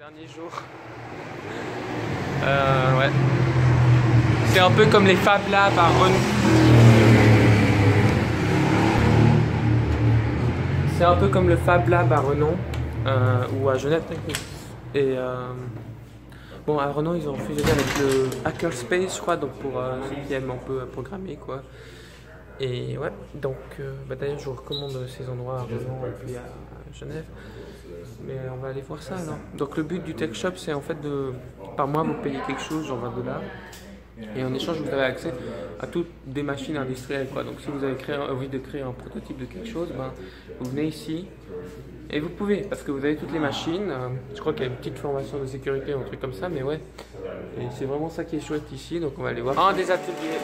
Dernier jour. Ouais. C'est un peu comme les Fab Labs à Renault. C'est un peu comme le Fab Lab à Renault ou à Genève. Et bon, à Renault, ils ont fusionné avec le Hackerspace, je crois, donc pour ceux qui aiment un peu programmer, quoi. Et ouais, donc d'ailleurs, je vous recommande ces endroits à Renault et puis à Genève. Mais on va aller voir ça alors. Donc le but du Tech Shop, c'est en fait de, par mois, vous payez quelque chose, genre $20. Et en échange, vous avez accès à toutes des machines industrielles, quoi. Donc si vous avez envie de créer un prototype de quelque chose, ben, vous venez ici et vous pouvez, parce que vous avez toutes les machines. Je crois qu'il y a une petite formation de sécurité ou un truc comme ça, mais ouais. Et c'est vraiment ça qui est chouette ici, donc on va aller voir. Un des ateliers.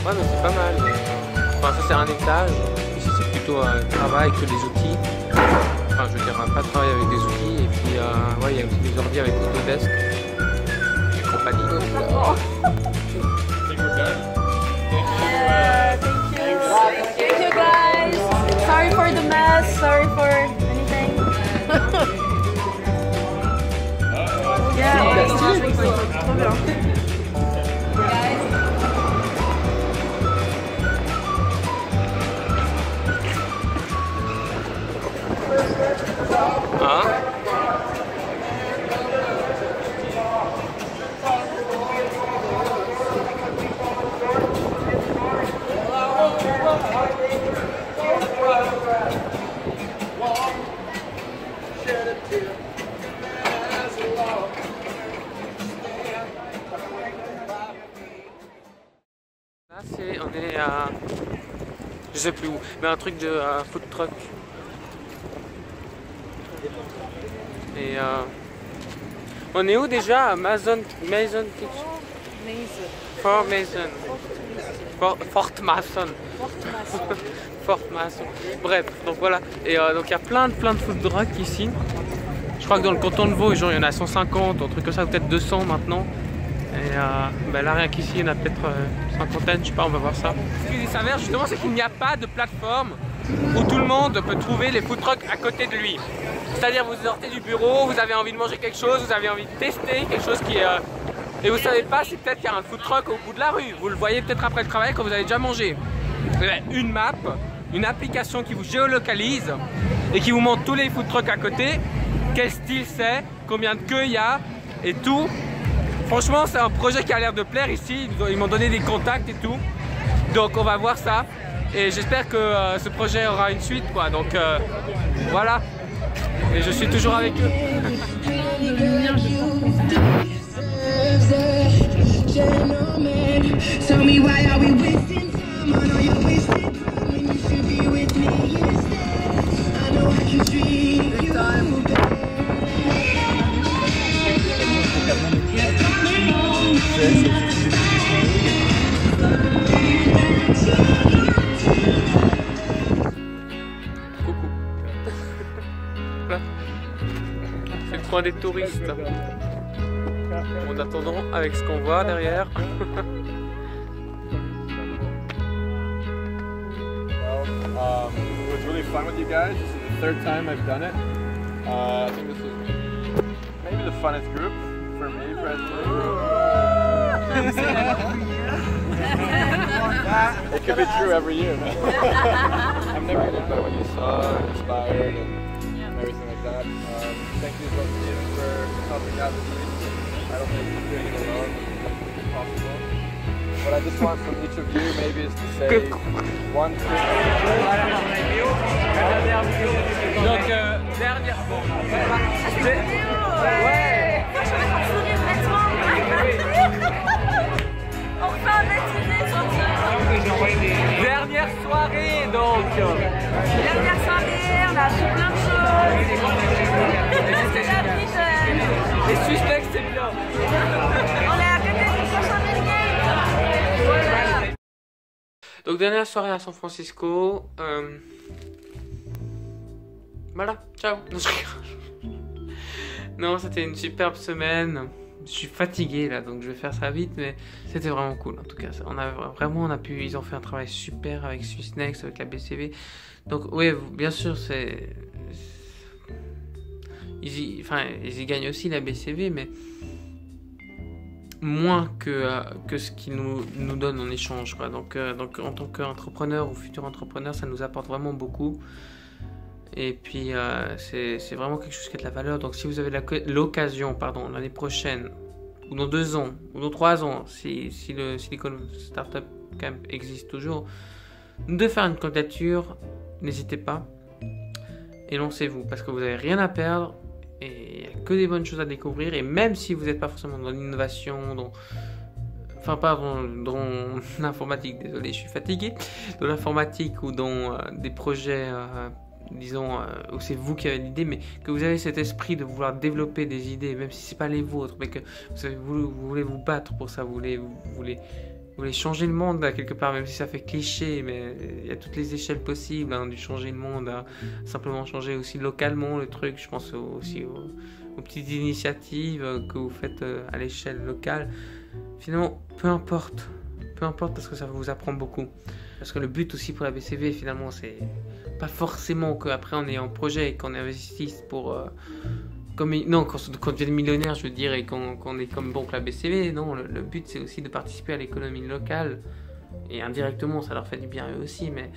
Ouais, mais c'est pas mal. Enfin, ça c'est un étage. Ici c'est plutôt un travail que des outils. Enfin, je veux dire, pas de travail avec des outils. Et puis, ouais, il y a aussi des ordi avec Autodesk et compagnie. Thank you guys. Sorry for the mess. Sorry for anything. Yeah. Hein? Là, on est à, je sais plus où, mais un truc de food truck. Et on est où déjà? Mason Kitchen? Fort Mason. Fort Mason. Fort Mason. Bref, donc voilà. Et donc il y a plein de food trucks ici. Je crois que dans le canton de Vaud, genre, il y en a 150, un truc comme ça, peut-être 200 maintenant. Et ben là, rien qu'ici, il y en a peut-être cinquantaine, je sais pas, on va voir ça. Ce qui s'avère justement, c'est qu'il n'y a pas de plateforme où tout le monde peut trouver les food trucks à côté de lui. C'est-à-dire, vous sortez du bureau, vous avez envie de manger quelque chose, vous avez envie de tester quelque chose qui est... et vous savez pas si peut-être qu'il y a un food truck au bout de la rue. Vous le voyez peut-être après le travail quand vous avez déjà mangé. Vous avez une map, une application qui vous géolocalise et qui vous montre tous les food trucks à côté, quel style c'est, combien de queues il y a et tout. Franchement, c'est un projet qui a l'air de plaire ici. Ils m'ont donné des contacts et tout. Donc on va voir ça. Et j'espère que ce projet aura une suite, quoi. Donc voilà. Et je suis toujours avec eux. C'est le coin des touristes. En attendant, avec ce qu'on voit derrière. It was really fun with you guys. This is the third time I've done it. I think this is maybe the funnest group for me personally. It could be true every year, man. I'm never gonna know what you saw, inspired, and everything like that. Thank you both for helping out with me. I don't think you're doing it alone. It's possible. What I just want from each of you maybe is to say one thing. Donc, dernière. Ouais. On refait un matinée sur ça. Dernière soirée, donc. Dernière soirée, on a fait plein de choses. C'est la vie jeune. Les suspects, c'est bien. On est à côté du prochain Millgate. Voilà. Donc, dernière soirée à San Francisco. Voilà, ciao. Non, c'était une superbe semaine. Je suis fatigué là, donc je vais faire ça vite, mais c'était vraiment cool en tout cas. Ils ont fait un travail super avec Swissnex, avec la BCV. Donc oui, bien sûr, ils y gagnent aussi la BCV, mais moins que ce qu'ils nous donnent en échange, quoi. Donc en tant qu'entrepreneur ou futur entrepreneur, ça nous apporte vraiment beaucoup. Et puis c'est vraiment quelque chose qui a de la valeur. Donc si vous avez l'occasion, l'année prochaine, ou dans 2 ans, ou dans 3 ans, si le Silicon Startup Camp existe toujours, de faire une candidature, n'hésitez pas et lancez-vous, parce que vous n'avez rien à perdre et il n'y a que des bonnes choses à découvrir. Et même si vous n'êtes pas forcément dans l'innovation, dans l'informatique, désolé, je suis fatigué, dans l'informatique ou dans des projets disons, où c'est vous qui avez l'idée, mais que vous avez cet esprit de vouloir développer des idées, même si c'est pas les vôtres, mais que vous voulez vous battre pour ça, vous voulez changer le monde à quelque part, même si ça fait cliché, mais il y a toutes les échelles possibles, hein, du changer le monde à simplement changer aussi localement le truc. Je pense aussi aux petites initiatives que vous faites à l'échelle locale. Finalement, peu importe, parce que ça vous apprend beaucoup. Parce que le but aussi pour la BCV, finalement, c'est pas forcément qu'après on est en projet et qu'on investisse pour... quand on devient millionnaire, je veux dire, et qu'on est comme banque la BCV, non, le but c'est aussi de participer à l'économie locale, et indirectement ça leur fait du bien eux aussi, mais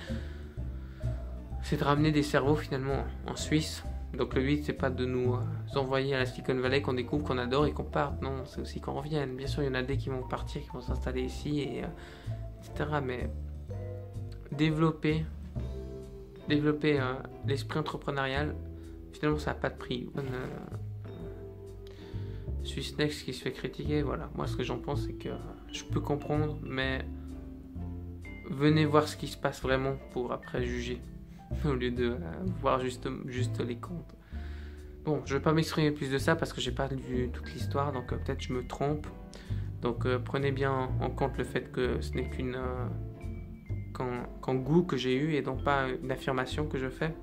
c'est de ramener des cerveaux finalement en Suisse. Donc le but c'est pas de nous envoyer à la Silicon Valley qu'on découvre, qu'on adore et qu'on parte, non, c'est aussi qu'on revienne. Bien sûr il y en a des qui vont partir, qui vont s'installer ici, etc. Mais développer l'esprit entrepreneurial, finalement ça n'a pas de prix. Swissnex qui se fait critiquer, voilà. Moi ce que j'en pense c'est que je peux comprendre, mais venez voir ce qui se passe vraiment pour après juger, au lieu de voir juste les comptes. Bon, je ne vais pas m'exprimer plus de ça parce que j'ai pas lu toute l'histoire, donc peut-être je me trompe. Donc prenez bien en compte le fait que ce n'est qu'un goût que j'ai eu et donc pas une affirmation que je fais.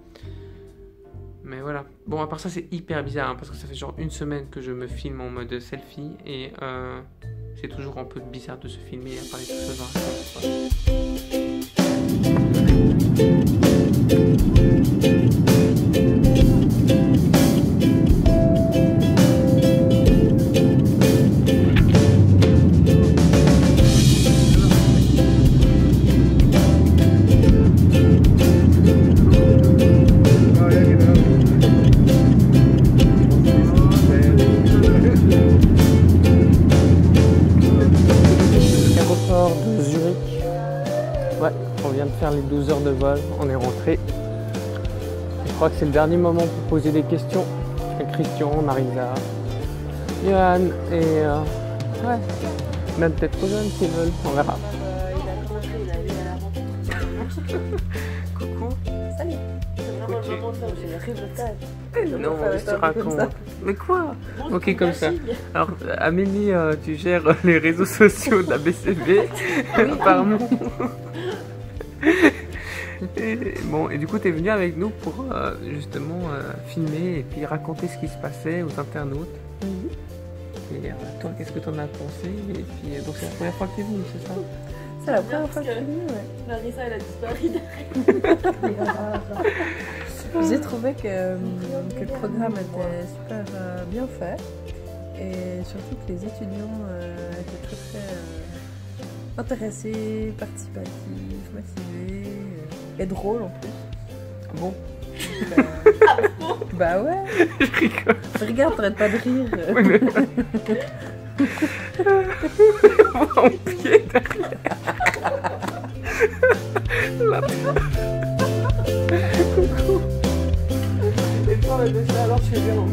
Mais voilà. Bon, à part ça, c'est hyper bizarre, hein, parce que ça fait genre 1 semaine que je me filme en mode selfie et c'est toujours un peu bizarre de se filmer et à parler tout seul dans les 12 heures de vol, on est rentré. Je crois que c'est le dernier moment pour poser des questions à Christian, Marisa, Johan et ouais, même peut-être aux jeunes s'ils veulent, on verra. Il a commencé, il est à la rentrée. Coucou. Salut. C'est vraiment le moment de faire une révoltage. Non, je te raconte. Mais quoi? Ok, comme ça. Alors, Amélie, tu gères les réseaux sociaux de la BCV, apparemment. Et du coup tu es venu avec nous pour justement filmer et puis raconter ce qui se passait aux internautes. Et toi, qu'est-ce que tu en as pensé? Et puis donc c'est la première fois que tu es venu, c'est ça? C'est la première fois que je suis venue, ouais. Marisa elle a disparu derrière. J'ai trouvé que le programme était super bien fait et surtout que les étudiants étaient très intéressés, participatifs, motivés et drôles en plus. Bon. Bah ouais. Je rigole. Regarde, t'arrêtes pas de rire. Oui, mais... Mon pied derrière. Coucou. Et toi, on ça, alors je fais bien en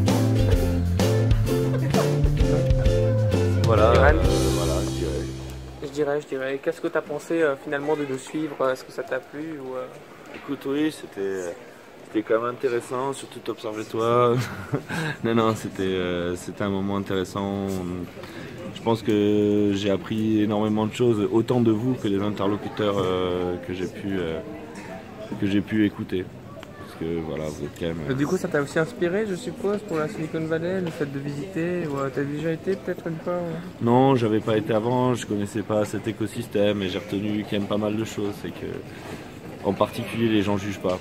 Voilà, je dirais. Qu'est-ce que tu as pensé finalement de nous suivre? Est-ce que ça t'a plu ou Écoute, oui, c'était quand même intéressant, surtout t'observer toi. non, c'était un moment intéressant. Je pense que j'ai appris énormément de choses, autant de vous que des interlocuteurs que j'ai pu écouter. parce que voilà, vous êtes quand même... Du coup, ça t'a aussi inspiré, je suppose, pour la Silicon Valley, le fait de visiter, ou t'as déjà été peut-être une fois Non, j'avais pas été avant, je connaissais pas cet écosystème et j'ai retenu quand même pas mal de choses. C'est que, en particulier, les gens jugent pas.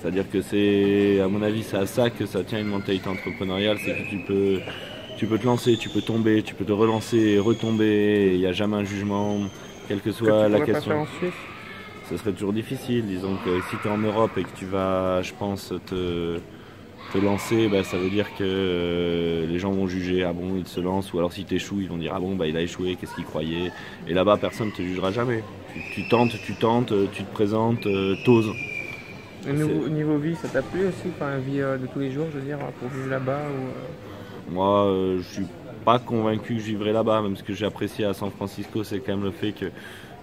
C'est-à-dire que c'est, à mon avis, c'est à ça que ça tient une mentalité entrepreneuriale, c'est que tu peux te lancer, tu peux tomber, tu peux te relancer, retomber, il n'y a jamais un jugement, quelle que soit la question. Pas faire en Suisse. Ce serait toujours difficile. Disons que si tu es en Europe et que tu vas, je pense, te lancer, ça veut dire que les gens vont juger, ah bon, il se lance, ou alors si tu échoues, ils vont dire, ah bon, il a échoué, qu'est-ce qu'il croyait. Et là-bas, personne ne te jugera jamais. Tu tentes, tu te présentes, t'oses. Niveau vie, ça t'a plu aussi, enfin, vie de tous les jours, je veux dire, pour vivre là-bas Moi, je suis pas convaincu que je vivrai là-bas, même ce que j'ai apprécié à San Francisco, c'est quand même le fait que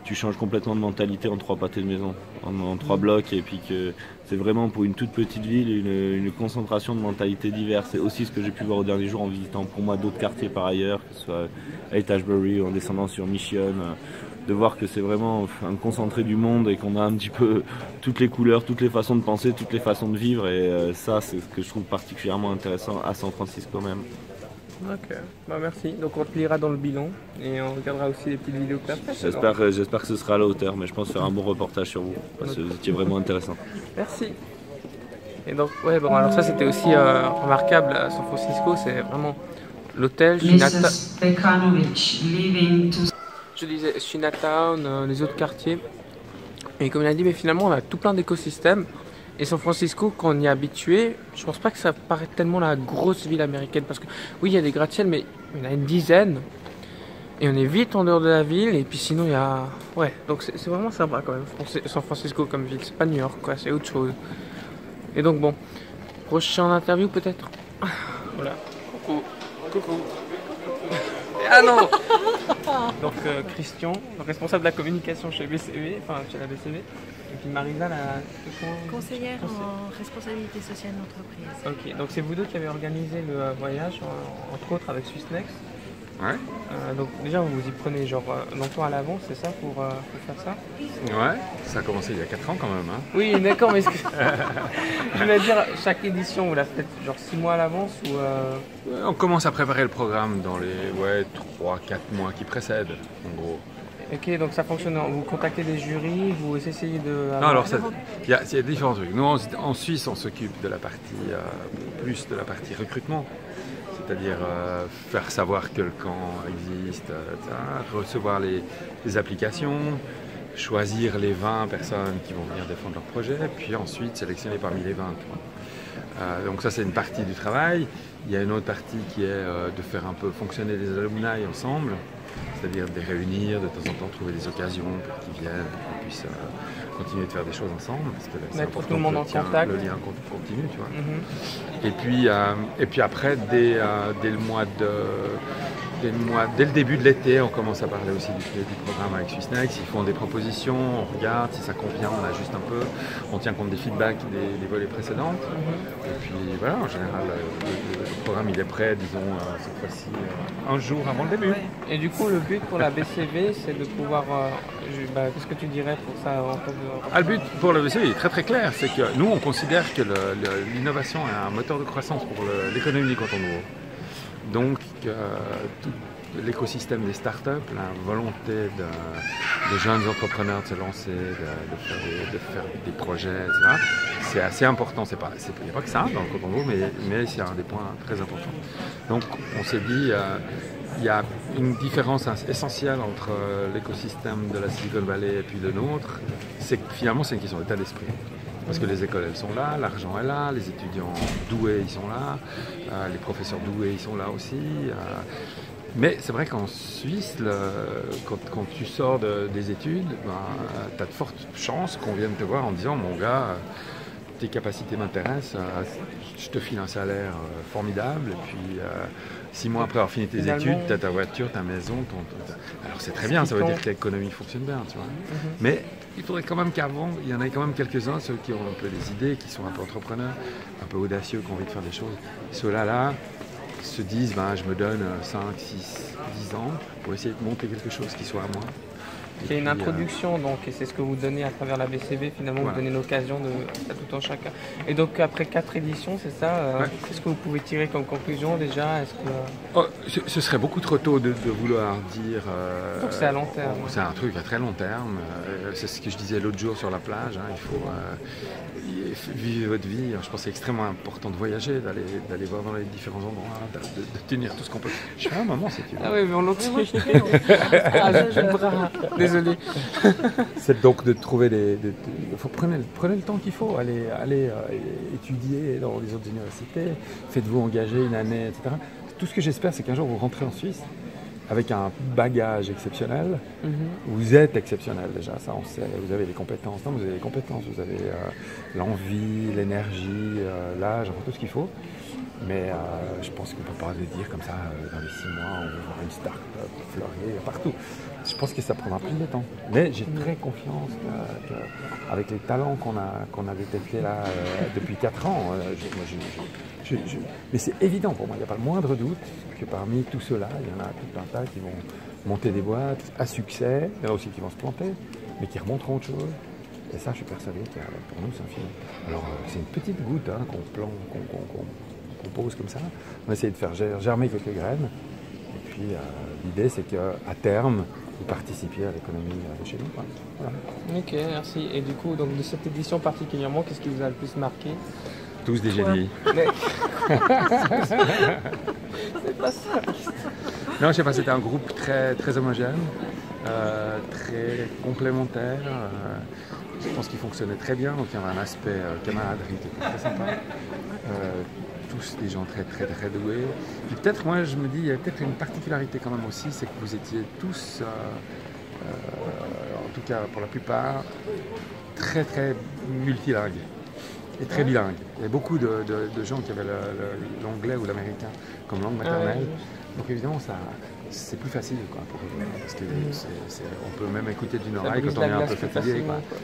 tu changes complètement de mentalité en 3 pâtés de maison, en 3 blocs, et puis que c'est vraiment pour une toute petite ville une concentration de mentalités diverses. C'est aussi ce que j'ai pu voir au dernier jour en visitant pour moi d'autres quartiers par ailleurs, que ce soit Haight-Ashbury ou en descendant sur Mission, de voir que c'est vraiment un concentré du monde et qu'on a un petit peu toutes les couleurs, toutes les façons de penser, toutes les façons de vivre, et ça c'est ce que je trouve particulièrement intéressant à San Francisco même. Ok, merci. Donc on te lira dans le bilan et on regardera aussi les petites vidéos que tu as faites. J'espère que ce sera à la hauteur, mais je pense faire un bon reportage sur vous, parce que vous étiez vraiment intéressant. Merci. Et donc, ouais, bon, alors ça c'était aussi remarquable à San Francisco, c'est vraiment l'hôtel, je disais Chinatown, les autres quartiers. Et comme il a dit, mais finalement on a tout plein d'écosystèmes. Et San Francisco, quand on y est habitué, je pense pas que ça paraît tellement la grosse ville américaine. Parce que oui, il y a des gratte-ciels, mais il y en a une dizaine. Et on est vite en dehors de la ville. Et puis sinon, il y a... Ouais, donc c'est vraiment sympa quand même, San Francisco comme ville. C'est pas New York, quoi, c'est autre chose. Et donc bon, prochaine interview peut-être. Voilà. Coucou. Ah non. Donc Christian, responsable de la communication chez BCV, enfin chez la BCV. Et puis Marisa, la conseillère en responsabilité sociale d'entreprise. Ok, donc c'est vous deux qui avez organisé le voyage, entre autres avec Swissnex. Ouais. Donc déjà vous y prenez genre longtemps à l'avance, c'est ça pour faire ça? Ouais, ça a commencé il y a 4 ans quand même. Hein. Oui, d'accord, mais je voulais dire, chaque édition vous la faites genre 6 mois à l'avance ou On commence à préparer le programme dans les 3-4 mois qui précèdent, en gros. Ok, donc ça fonctionne, vous contactez des jurys, vous essayez de... Non, alors il y a différents trucs. Nous en Suisse on s'occupe de la partie, plus de la partie recrutement. C'est-à-dire faire savoir que le camp existe, recevoir les applications, choisir les 20 personnes qui vont venir défendre leur projet, puis ensuite sélectionner parmi les 20. Donc ça c'est une partie du travail. Il y a une autre partie qui est de faire un peu fonctionner les alumni ensemble, c'est-à-dire de les réunir, de temps en temps trouver des occasions pour qu'ils viennent, pour qu'on puisse continuer de faire des choses ensemble, parce que c'est important tout le monde en contact. Le lien continue, tu vois. Et puis après, dès le début de l'été, on commence à parler aussi du programme avec Swissnex. Ils font des propositions, on regarde, si ça convient, on ajuste un peu, on tient compte des feedbacks des volets précédentes. Et puis voilà, en général, le programme il est prêt, disons, cette fois-ci, un jour avant le début. Ouais. Et du coup, le but pour la BCV, c'est de pouvoir... qu'est-ce que tu dirais pour ça le but pour la BCV est très très clair, c'est que nous on considère que l'innovation est un moteur de croissance pour l'économie du canton de Vaud. Donc tout l'écosystème des startups, la volonté de jeunes entrepreneurs de se lancer, de faire des projets, etc. C'est assez important. Il n'y a pas que ça dans le canton de Vaud, mais c'est un des points très importants. Donc on s'est dit, il y a une différence essentielle entre l'écosystème de la Silicon Valley et puis le nôtre, c'est que finalement c'est une question d'état d'esprit. Parce que les écoles elles sont là, l'argent est là, les étudiants doués ils sont là, les professeurs doués ils sont là aussi. Mais c'est vrai qu'en Suisse, quand tu sors des études, tu as de fortes chances qu'on vienne te voir en disant mon gars, tes capacités m'intéressent, je te file un salaire formidable et puis 6 mois après avoir fini tes études, tu as ta voiture, ta maison, alors c'est très bien, ça veut dire que l'économie fonctionne bien, tu vois. Mais il faudrait quand même qu'avant, il y en ait quand même quelques-uns, ceux qui ont un peu des idées, qui sont un peu entrepreneurs, un peu audacieux, qui ont envie de faire des choses. Ceux-là, se disent, je me donne 5, 6, 10 ans pour essayer de monter quelque chose qui soit à moi. C'est une introduction donc, et c'est ce que vous donnez à travers la BCV, finalement vous donnez l'occasion à tout un chacun. Et donc après 4 éditions, c'est ça, qu'est-ce que vous pouvez tirer comme conclusion déjà? Ce serait beaucoup trop tôt de vouloir dire... donc c'est à long terme. C'est un truc à très long terme, c'est ce que je disais l'autre jour sur la plage, hein, il faut vivre votre vie. Je pense que c'est extrêmement important de voyager, d'aller voir dans les différents endroits, de tenir tout ce qu'on peut. Je fais un moment si tu veux. Ah oui, mais on l'entend. Désolé. C'est donc de trouver prenez le temps qu'il faut, allez étudier dans les autres universités, faites-vous engager une année, etc. Tout ce que j'espère, c'est qu'un jour vous rentrez en Suisse avec un bagage exceptionnel. Vous êtes exceptionnel déjà, ça on sait, vous avez les compétences. Non, vous avez les compétences, vous avez l'envie, l'énergie, l'âge, tout ce qu'il faut. Mais je pense qu'on ne peut pas le dire comme ça, dans les 6 mois, on va voir une start-up fleurir partout. Je pense que ça prendra plus de temps. Mais j'ai très confiance qu'avec les talents qu'on a détectés là depuis 4 ans, mais c'est évident pour moi, il n'y a pas le moindre doute que parmi tous ceux-là, il y en a tout un tas qui vont monter des boîtes à succès, il y en a aussi qui vont se planter, mais qui remonteront autre chose. Et ça, je suis persuadé que pour nous, c'est infini. Alors, c'est une petite goutte qu'on pose comme ça. On essaie de faire germer quelques graines. Et puis, l'idée, c'est qu'à terme, vous participiez à l'économie de chez nous. Voilà. Ok, merci. Et du coup, donc, de cette édition particulièrement, qu'est-ce qui vous a le plus marqué? Tous des génies. Mais... c'est pas ça. Non, je sais pas, c'était un groupe très, très homogène, très complémentaire. Je pense qu'ils fonctionnaient très bien, donc il y avait un aspect camaraderie qui était très sympa. Tous des gens très, très, très doués. Puis peut-être, moi, je me dis, il y a peut-être une particularité quand même aussi, c'est que vous étiez tous, en tout cas pour la plupart, très, très multilingues. Et très bilingue. Il y a beaucoup de gens qui avaient l'anglais ou l'américain comme langue maternelle. Donc évidemment, c'est plus facile quoi, pour eux. Parce que on peut même écouter d'une oreille quand on est un peu fatigué.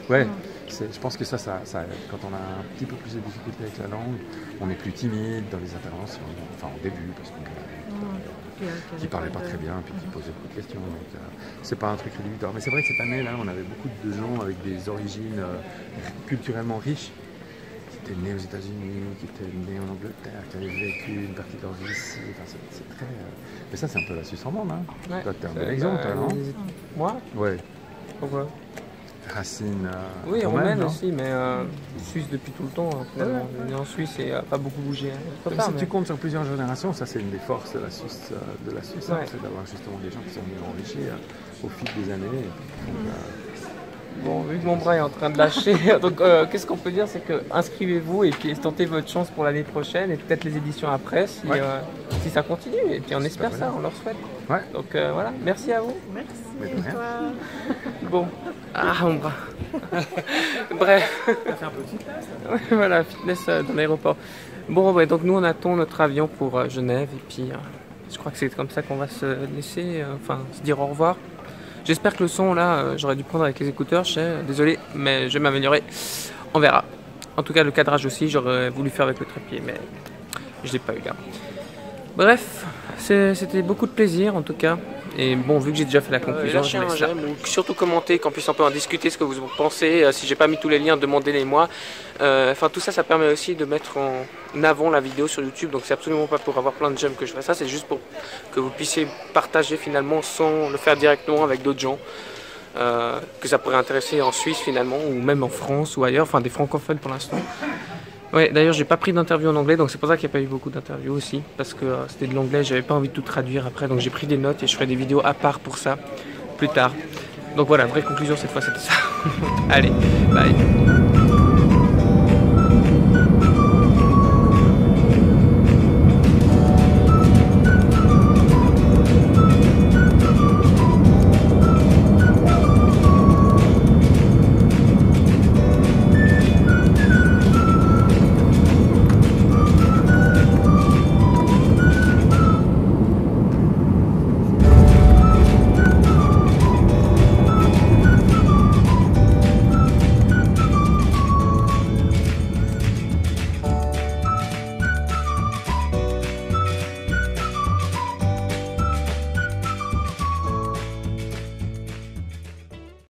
Ouais, je pense que ça, quand on a un petit peu plus de difficultés avec la langue, on est plus timide dans les interventions. Enfin, au début, parce qu'on qui parlait pas très bien, puis qui posait beaucoup de questions. Donc, c'est pas un truc rédhibitoire. Mais c'est vrai que cette année-là, on avait beaucoup de gens avec des origines culturellement riches, qui étaient nés aux États-Unis, qui étaient nés en Angleterre, qui avaient vécu une partie de leur vie ici. Enfin, c'est très. Mais ça, c'est un peu la Suisse romande, hein. Ouais. Toi, t'es un bel exemple, non? Moi? Ouais. Pourquoi? Racine. Oui, romaine aussi, mais Suisse depuis tout le temps. Finalement. Ouais. En Suisse et pas beaucoup bougé. Hein. Si tu comptes sur plusieurs générations, ça c'est une des forces de la Suisse, ouais. C'est d'avoir justement des gens qui sont venus enrichir au fil des années. Bon, vu que mon bras est en train de lâcher, donc qu'est-ce qu'on peut dire, c'est que inscrivez-vous et puis tentez votre chance pour l'année prochaine et peut-être les éditions après si ça continue. Et puis on espère ça, on leur souhaite. Ouais. Donc voilà, merci à vous. Merci. Bon, mon bras. Bref. Ça fait un peu de fitness. Voilà, fitness dans l'aéroport. Bon, ouais, donc nous on attend notre avion pour Genève et puis je crois que c'est comme ça qu'on va se laisser, se dire au revoir. J'espère que le son là, j'aurais dû prendre avec les écouteurs, désolé, mais je vais m'améliorer. On verra. En tout cas, le cadrage aussi, j'aurais voulu faire avec le trépied, mais je l'ai pas eu là. Bref, c'était beaucoup de plaisir en tout cas. Et bon, vu que j'ai déjà fait la conclusion, je laisse là. Surtout commenter, qu'on puisse un peu en discuter, ce que vous pensez. Si j'ai pas mis tous les liens, demandez-les moi. Enfin, tout ça, ça permet aussi de mettre en avant la vidéo sur YouTube. Donc, c'est absolument pas pour avoir plein de j'aime que je fais ça. C'est juste pour que vous puissiez partager finalement sans le faire directement avec d'autres gens. Que ça pourrait intéresser en Suisse finalement, ou même en France ou ailleurs. Enfin, des francophones pour l'instant. Ouais, d'ailleurs, j'ai pas pris d'interview en anglais, donc c'est pour ça qu'il n'y a pas eu beaucoup d'interviews aussi, parce que c'était de l'anglais, j'avais pas envie de tout traduire après, donc j'ai pris des notes et je ferai des vidéos à part pour ça, plus tard. Donc voilà, vraie conclusion cette fois, c'était ça. Allez, bye.